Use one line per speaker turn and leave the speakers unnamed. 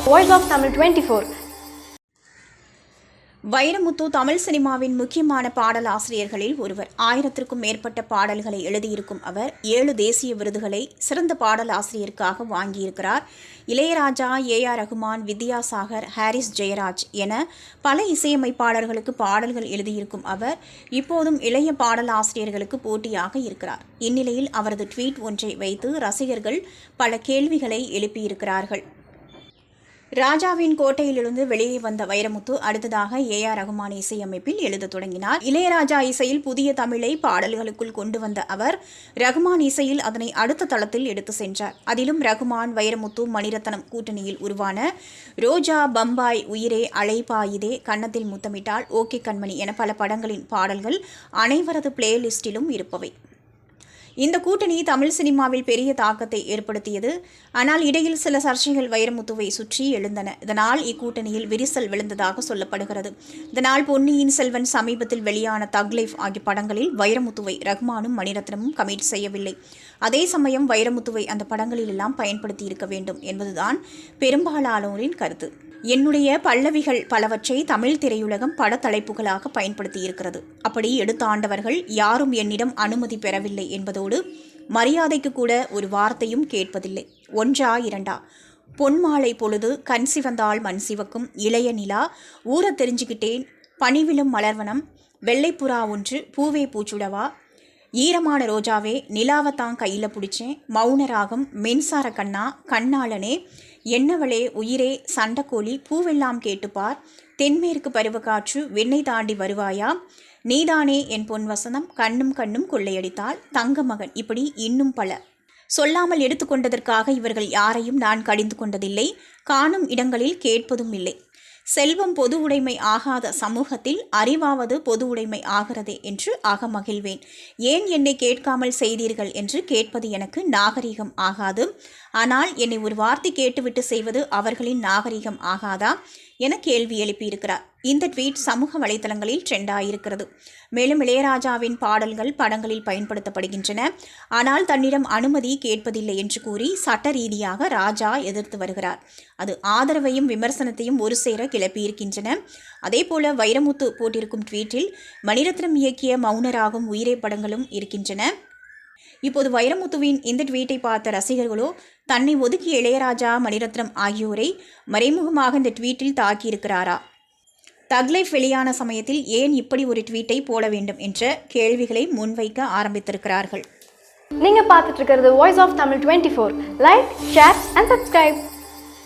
Voice of Tamil 24.
Vairamuthu Tamil சினிமாவின் முக்கியமான பாடலாசிரியர்களில் ஒருவர். 1000க்கும் மேற்பட்ட பாடல்களை எழுதியிருக்கும் அவர் 7 தேசிய விருதுகளை சிறந்த பாடலாசிரியருக்காக வாங்கியிருக்கிறார். இளையராஜா, ஏ.ஆர். ரகுமான், வித்யாசாகர், ஹாரிஸ் ஜெயராஜ் என பல இசையமைப்பாளர்களுக்கு பாடல்கள் எழுதியிருக்கும் அவர் இப்போதும் இளைய பாடலாசிரியர்களுக்கு போட்டியாக இருக்கிறார். இந்நிலையில் அவரது ட்வீட் ஒன்றை வைத்து ரசிகர்கள் பல கேள்விகளை எழுப்பியிருக்கிறார்கள். ராஜாவின் கோட்டையிலிருந்து வெளியே வந்த வைரமுத்து அடுத்ததாக ஏ.ஆர். ரகுமான் இசையமைப்பில் எழுத தொடங்கினார். இளையராஜா இசையில் புதிய தமிழை பாடல்களுக்குள் கொண்டு வந்த அவர் ரகுமான் இசையில் அதனை அடுத்த தளத்தில் எடுத்து சென்றார். அதிலும் ரகுமான், வைரமுத்து, மணிரத்னம் கூட்டணியில் உருவான ரோஜா, பம்பாய், உயிரே, அலைபாயுதே, கன்னத்தில் முத்தமிட்டால், ஓகே கண்மணி என பல படங்களின் பாடல்கள் அனைவரது பிளேலிஸ்டிலும் இருப்பவை. இந்த கூட்டணி தமிழ் சினிமாவில் பெரிய தாக்கத்தை ஏற்படுத்தியது. ஆனால் இடையில் சில சர்ச்சைகள் வைரமுத்துவை சுற்றி எழுந்தன. இதனால் இக்கூட்டணியில் விரிசல் விழுந்ததாக சொல்லப்படுகிறது. இதனால் பொன்னியின் செல்வன், சமீபத்தில் வெளியான தக் லைஃப் ஆகிய படங்களில் வைரமுத்துவை ரகுமானும் மணிரத்னமும் கமிட் செய்யவில்லை. அதே சமயம் வைரமுத்துவை அந்த படங்களிலெல்லாம் பயன்படுத்தி இருக்க வேண்டும் என்பதுதான் பெரும்பாலானோரின் கருத்து. என்னுடைய பல்லவிகள் பலவற்றை தமிழ் திரையுலகம் படத்தலைப்புகளாக பயன்படுத்தி இருக்கிறது. அப்படி எடுத்த ஆண்டவர்கள் யாரும் என்னிடம் அனுமதி பெறவில்லை என்பதோடு மரியாதைக்கு கூட ஒரு வார்த்தையும் கேட்பதில்லை. ஒன்றா இரண்டா? பொன்மாலை பொழுது கண் சிவந்தால் மண் சிவக்கும், இளைய நிலா, ஊற தெரிஞ்சுக்கிட்டேன், பனிவிலும் மலர்வனம், வெள்ளைப்புறா ஒன்று, பூவே பூச்சுடவா, ஈரமான ரோஜாவே, நிலாவத்தான் கையில் பிடிச்சேன், மௌன ராகம், மின்சார கண்ணா, கண்ணாளனே, என்னவளே, உயிரே, சண்டக்கோழி, பூவெல்லாம் கேட்டுப்பார், தென்மேற்கு பருவக்காற்று, விண்ணை தாண்டி வருவாயா, நீதானே என் பொன் வசனம், கண்ணும் கண்ணும் கொள்ளையடித்தால், தங்க மகன், இப்படி இன்னும் பல. சொல்லாமல் எடுத்துக்கொண்டதற்காக இவர்கள் யாரையும் நான் கடிந்து கொண்டதில்லை. காணும் இடங்களில் கேட்பதும் இல்லை. செல்வம் பொது உடைமை ஆகாத சமூகத்தில் அறிவாவது பொது உடைமை ஆகிறதே என்று மகிழ்வேன். ஏன் என்னை கேட்காமல் செய்தீர்கள் என்று கேட்பது எனக்கு நாகரிகம் ஆகாது. ஆனால் என்னை ஒரு வார்த்தை கேட்டுவிட்டு செய்வது அவர்களின் நாகரிகம் ஆகாதா என கேள்வி எழுப்பியிருக்கிறார். இந்த ட்வீட் சமூக வலைதளங்களில் ட்ரெண்டாயிருக்கிறது. மேலும் இளையராஜாவின் பாடல்கள் படங்களில் பயன்படுத்தப்படுகின்றன. ஆனால் தன்னிடம் அனுமதி கேட்பதில்லை என்று கூறி சட்ட ரீதியாக ராஜா எதிர்த்து வருகிறார். அது ஆதரவையும் விமர்சனத்தையும் ஒரு சேர கிளப்பியிருக்கின்றன. அதேபோல வைரமுத்து போட்டிருக்கும் ட்வீட்டில் மணிரத்னம் இயக்கிய மௌனராகும், உயிரே படங்களும் இருக்கின்றன. இப்போது வைரமுத்துவின் இந்த ட்வீட்டை பார்த்த ரசிகர்களோ தன்னை ஒதுக்கிய இளையராஜா, மணிரத்னம் ஆகியோரை மறைமுகமாக இந்த ட்வீட்டில் தாக்கியிருக்கிறாரா? தக் லைஃப் வெளியான சமயத்தில் ஏன் இப்படி ஒரு ட்வீட்டை போட வேண்டும் என்ற கேள்விகளை முன்வைக்க ஆரம்பித்திருக்கிறார்கள்.
நீங்க பார்த்துட்டு இருக்கிறது voice of Tamil 24. Like, share and subscribe.